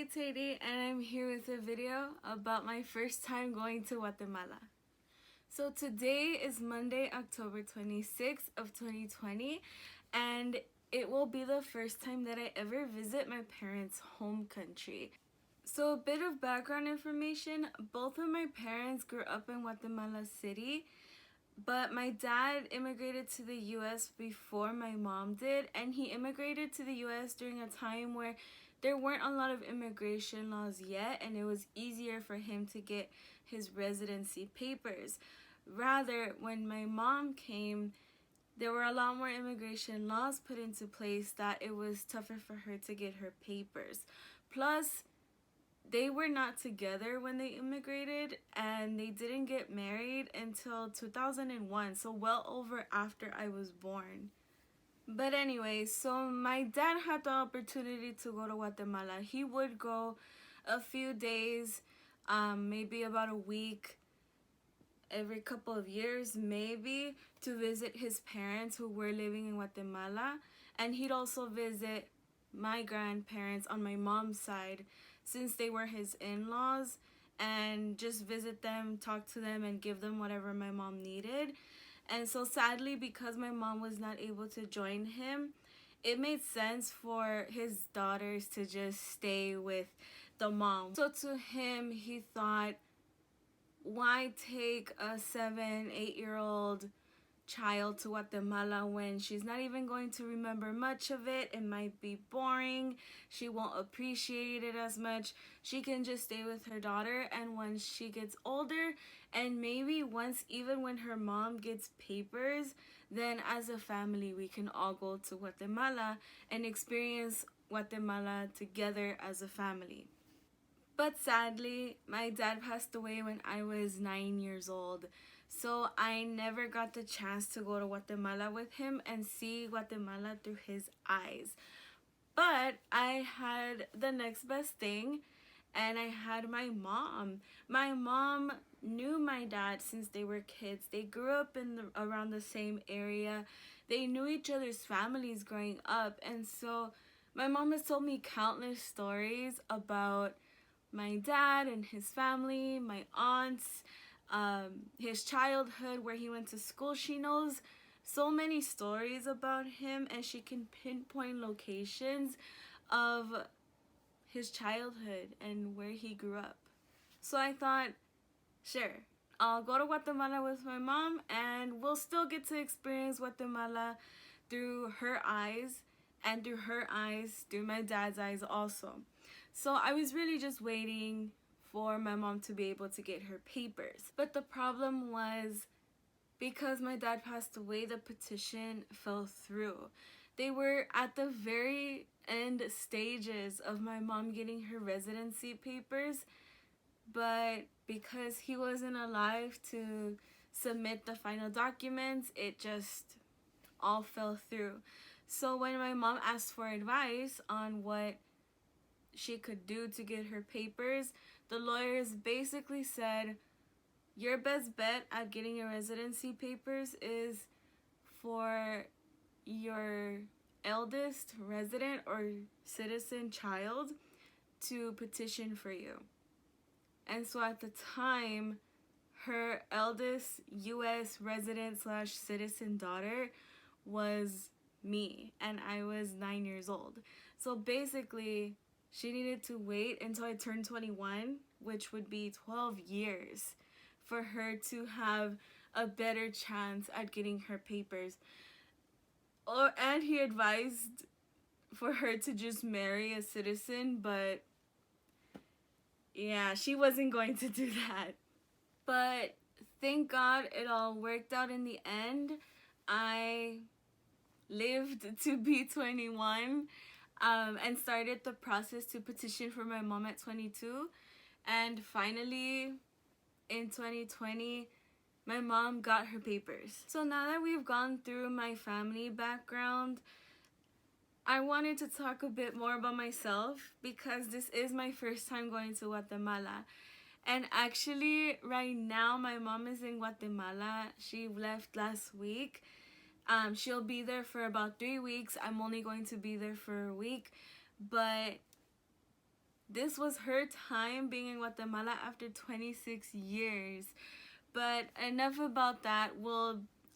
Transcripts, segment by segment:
it's Haiti and I'm here with a video about my first time going to Guatemala. So today is Monday, October 26th of 2020, and it will be the first time that I ever visit my parents' home country. So a bit of background information, both of my parents grew up in Guatemala City, but my dad immigrated to the US before my mom did, and he immigrated to the US during a time where there weren't a lot of immigration laws yet, and it was easier for him to get his residency papers. Rather, when my mom came, there were a lot more immigration laws put into place that it was tougher for her to get her papers. Plus, they were not together when they immigrated, and they didn't get married until 2001, so well over after I was born. But anyway, so my dad had the opportunity to go to Guatemala. He would go a few days, maybe about a week, every couple of years maybe, to visit his parents who were living in Guatemala. And he'd also visit my grandparents on my mom's side, since they were his in-laws, and just visit them, talk to them, and give them whatever my mom needed. And so sadly, because my mom was not able to join him, it made sense for his daughters to just stay with the mom. So to him, he thought, why take a 7-8-year-old child to Guatemala when she's not even going to remember much of it? It might be boring. She won't appreciate it as much. She can just stay with her daughter, and when she gets older, and maybe once, even when her mom gets papers, then as a family we can all go to Guatemala and experience Guatemala together as a family. But sadly, my dad passed away when I was 9 years old. So I never got the chance to go to Guatemala with him and see Guatemala through his eyes. But I had the next best thing, and I had my mom. My mom knew my dad since they were kids. They grew up around the same area. They knew each other's families growing up. And so my mom has told me countless stories about my dad and his family, my aunts, his childhood, where he went to school. She knows so many stories about him, and she can pinpoint locations of his childhood and where he grew up. So I thought, sure, I'll go to Guatemala with my mom, and we'll still get to experience Guatemala through her eyes, and through her eyes, through my dad's eyes also. So I was really just waiting for my mom to be able to get her papers. But the problem was, because my dad passed away, the petition fell through. They were at the very end stages of my mom getting her residency papers, but because he wasn't alive to submit the final documents, it just all fell through. So when my mom asked for advice on what she could do to get her papers, the lawyers basically said, your best bet at getting your residency papers is for your eldest resident or citizen child to petition for you. And so at the time, her eldest US resident / citizen daughter was me, and I was 9 years old. So basically, she needed to wait until I turned 21, which would be 12 years, for her to have a better chance at getting her papers. And he advised for her to just marry a citizen, but yeah, she wasn't going to do that. But thank God it all worked out in the end. I lived to be 21, and started the process to petition for my mom at 22. And finally, in 2020, my mom got her papers. So now that we've gone through my family background, I wanted to talk a bit more about myself, because this is my first time going to Guatemala. And actually, right now, my mom is in Guatemala. She left last week. She'll be there for about 3 weeks. I'm only going to be there for a week. But this was her time being in Guatemala after 26 years. But enough about that.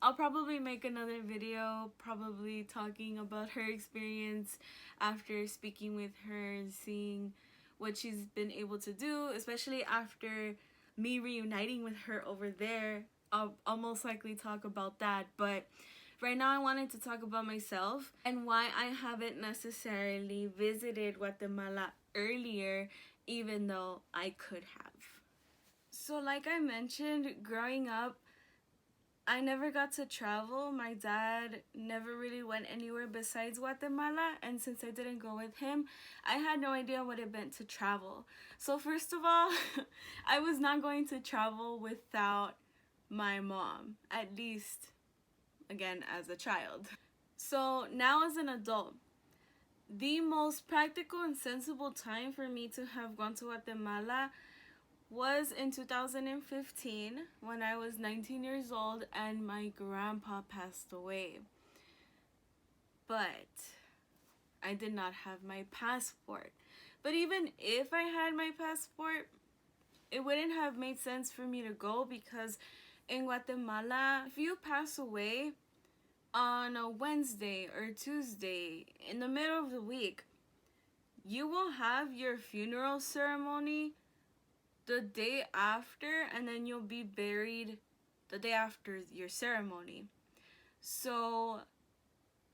I'll probably make another video probably talking about her experience after speaking with her and seeing what she's been able to do, especially after me reuniting with her over there. I'll most likely talk about that, but right now I wanted to talk about myself and why I haven't necessarily visited Guatemala earlier, even though I could have. So like I mentioned, growing up, I never got to travel. My dad never really went anywhere besides Guatemala, and since I didn't go with him, I had no idea what it meant to travel. So first of all, I was not going to travel without my mom, at least, again, as a child. So now as an adult, the most practical and sensible time for me to have gone to Guatemala was in 2015 when I was 19 years old and my grandpa passed away. But I did not have my passport. But even if I had my passport, it wouldn't have made sense for me to go, because in Guatemala, if you pass away on a Wednesday or Tuesday in the middle of the week, you will have your funeral ceremony the day after, and then you'll be buried the day after your ceremony. So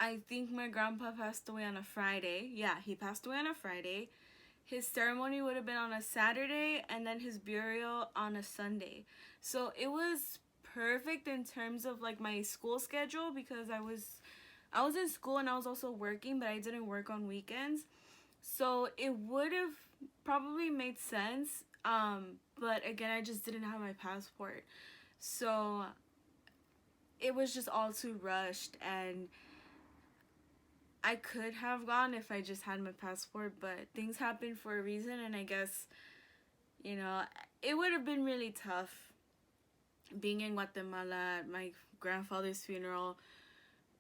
I think my grandpa passed away on a Friday. Yeah, he passed away on a Friday. His ceremony would have been on a Saturday, and then his burial on a Sunday. So it was perfect in terms of like my school schedule, because I was in school and I was also working, but I didn't work on weekends. So it would have probably made sense. But again, I just didn't have my passport. So it was just all too rushed, and I could have gone if I just had my passport, but things happen for a reason, and I guess, it would have been really tough being in Guatemala at my grandfather's funeral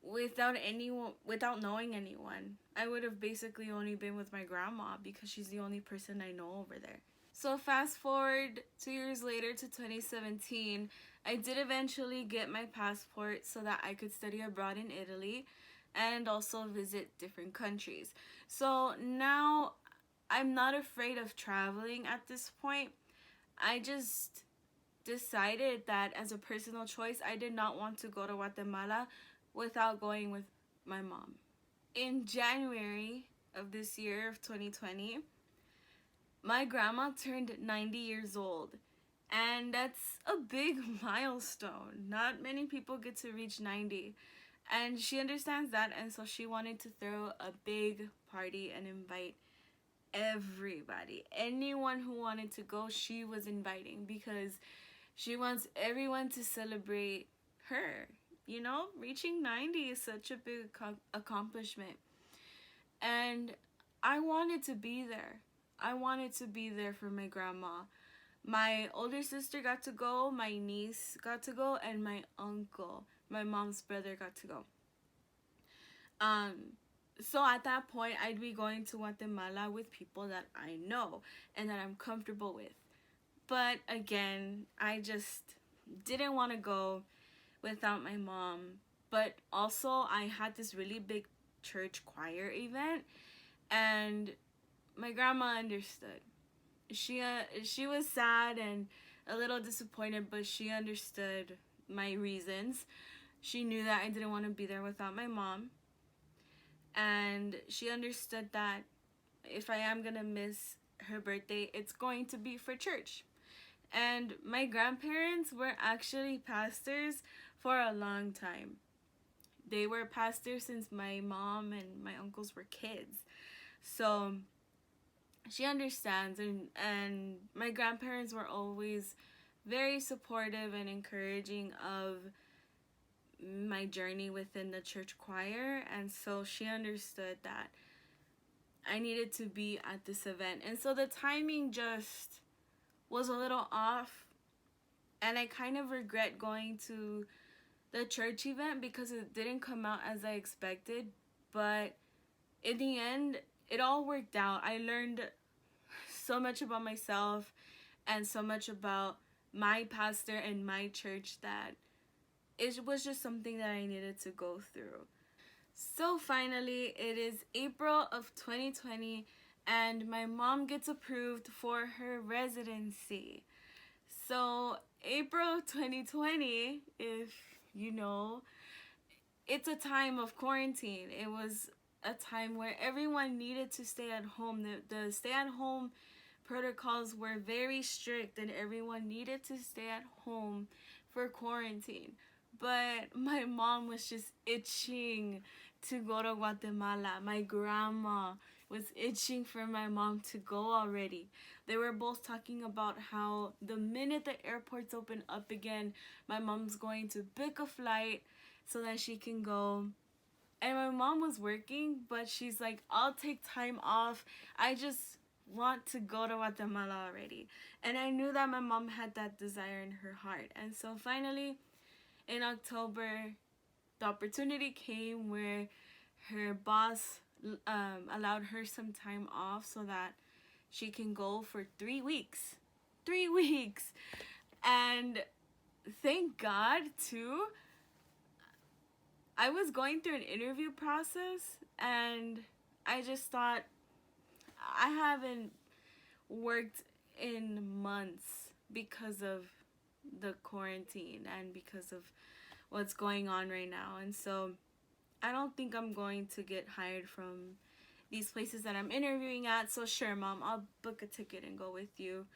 without knowing anyone. I would have basically only been with my grandma because she's the only person I know over there. So fast forward 2 years later to 2017, I did eventually get my passport so that I could study abroad in Italy and also visit different countries. So now I'm not afraid of traveling at this point. I just decided that as a personal choice, I did not want to go to Guatemala without going with my mom. In January of this year of 2020, my grandma turned 90 years old, and that's a big milestone. Not many people get to reach 90, and she understands that, and so she wanted to throw a big party and invite everybody. Anyone who wanted to go, she was inviting, because she wants everyone to celebrate her. Reaching 90 is such a big accomplishment, and I wanted to be there. I wanted to be there for my grandma. My older sister got to go, my niece got to go, and my uncle, my mom's brother, got to go. So at that point, I'd be going to Guatemala with people that I know and that I'm comfortable with. But again, I just didn't want to go without my mom. But also, I had this really big church choir event, and my grandma understood. She was sad and a little disappointed, but she understood my reasons. She knew that I didn't want to be there without my mom, and she understood that if I am gonna miss her birthday, it's going to be for church. And my grandparents were actually pastors for a long time. They were pastors since my mom and my uncles were kids. So she understands, and my grandparents were always very supportive and encouraging of my journey within the church choir, and so she understood that I needed to be at this event. And so the timing just was a little off, and I kind of regret going to the church event because it didn't come out as I expected, but in the end, it all worked out. I learned so much about myself and so much about my pastor and my church that it was just something that I needed to go through. So finally, it is April of 2020 and my mom gets approved for her residency. So April 2020, if you know, it's a time of quarantine. It was a time where everyone needed to stay at home. The stay at home protocols were very strict and everyone needed to stay at home for quarantine. But my mom was just itching to go to Guatemala. My grandma was itching for my mom to go already. They were both talking about how the minute the airports open up again, my mom's going to book a flight so that she can go. And my mom was working, but she's like, I'll take time off. I just want to go to Guatemala already. And I knew that my mom had that desire in her heart. And so finally, in October, the opportunity came where her boss allowed her some time off so that she can go for 3 weeks. 3 weeks. And thank God, too, I was going through an interview process and I just thought, I haven't worked in months because of the quarantine and because of what's going on right now. And so I don't think I'm going to get hired from these places that I'm interviewing at. So sure, Mom, I'll book a ticket and go with you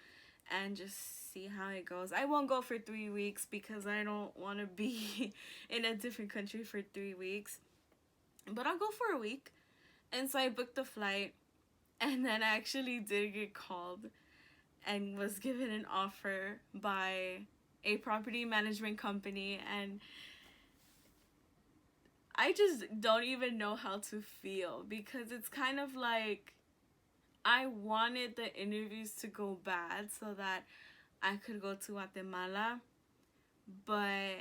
and just see how it goes. I won't go for 3 weeks because I don't want to be in a different country for 3 weeks. But I'll go for a week. And so I booked the flight. And then I actually did get called and was given an offer by a property management company. And I just don't even know how to feel because it's kind of like I wanted the interviews to go bad so that I could go to Guatemala, but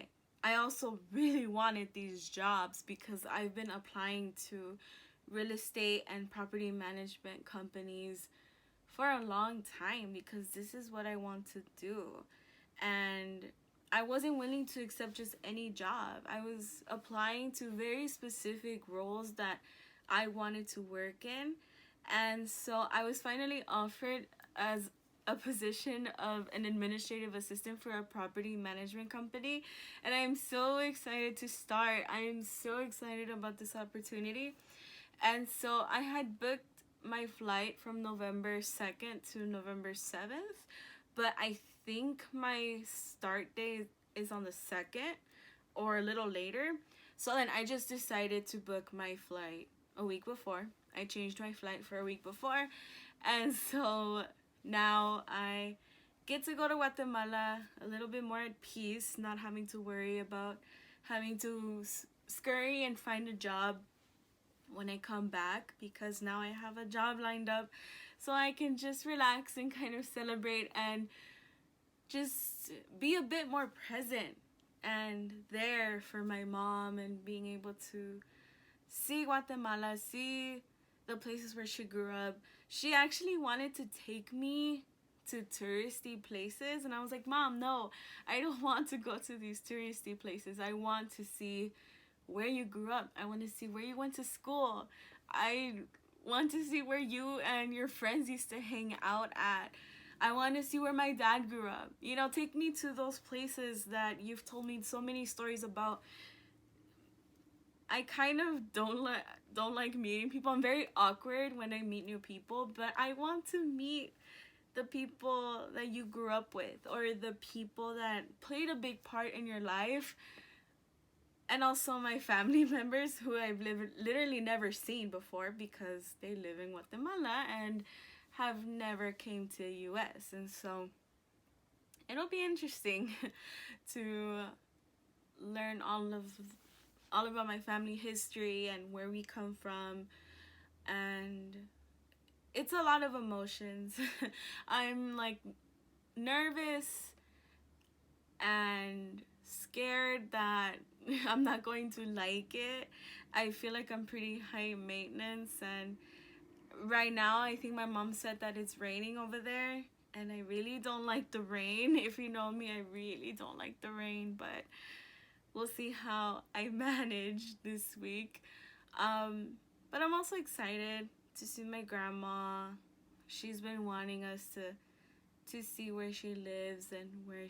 I also really wanted these jobs because I've been applying to real estate and property management companies for a long time because this is what I want to do. And I wasn't willing to accept just any job. I was applying to very specific roles that I wanted to work in. And so I was finally offered as a position of an administrative assistant for a property management company. And I'm so excited to start. I am so excited about this opportunity. And so I had booked my flight from November 2nd to November 7th. But I think my start date is on the 2nd or a little later. So then I just decided to book my flight a week before. I changed my flight for a week before. And so now I get to go to Guatemala a little bit more at peace, not having to worry about having to scurry and find a job when I come back because now I have a job lined up so I can just relax and kind of celebrate and just be a bit more present and there for my mom and being able to see Guatemala, see the places where she grew up. She actually wanted to take me to touristy places and I was like, Mom, no, I don't want to go to these touristy places. I want to see where you grew up. I want to see where you went to school. I want to see where you and your friends used to hang out at. I want to see where my dad grew up. You know, take me to those places that you've told me so many stories about. I kind of don't like meeting people. I'm very awkward when I meet new people, but I want to meet the people that you grew up with or the people that played a big part in your life. And also my family members who I've literally never seen before because they live in Guatemala and have never came to the US. And so it'll be interesting to learn all about my family history and where we come from. And it's a lot of emotions. I'm like nervous and scared that I'm not going to like it. I feel like I'm pretty high maintenance and right now I think my mom said that it's raining over there, and I really don't like the rain. If you know me, I really don't like the rain, but we'll see how I manage this week. But I'm also excited to see my grandma. She's been wanting us to see where she lives and where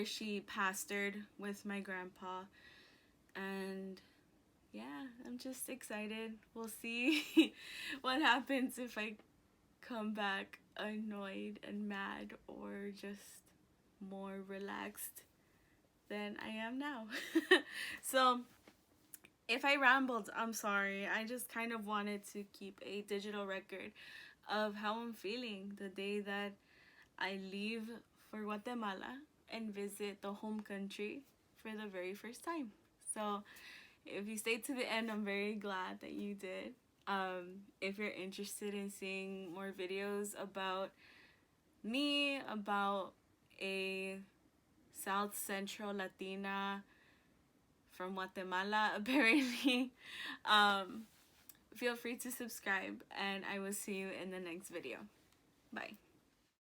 she pastored with my grandpa. And yeah, I'm just excited. We'll see what happens if I come back annoyed and mad, or just more relaxed than I am now. So if I rambled, I'm sorry. I just kind of wanted to keep a digital record of how I'm feeling the day that I leave for Guatemala and visit the home country for the very first time. So if you stayed to the end, I'm very glad that you did. If you're interested in seeing more videos about me, about a South Central Latina from Guatemala, apparently, feel free to subscribe, and I will see you in the next video. Bye.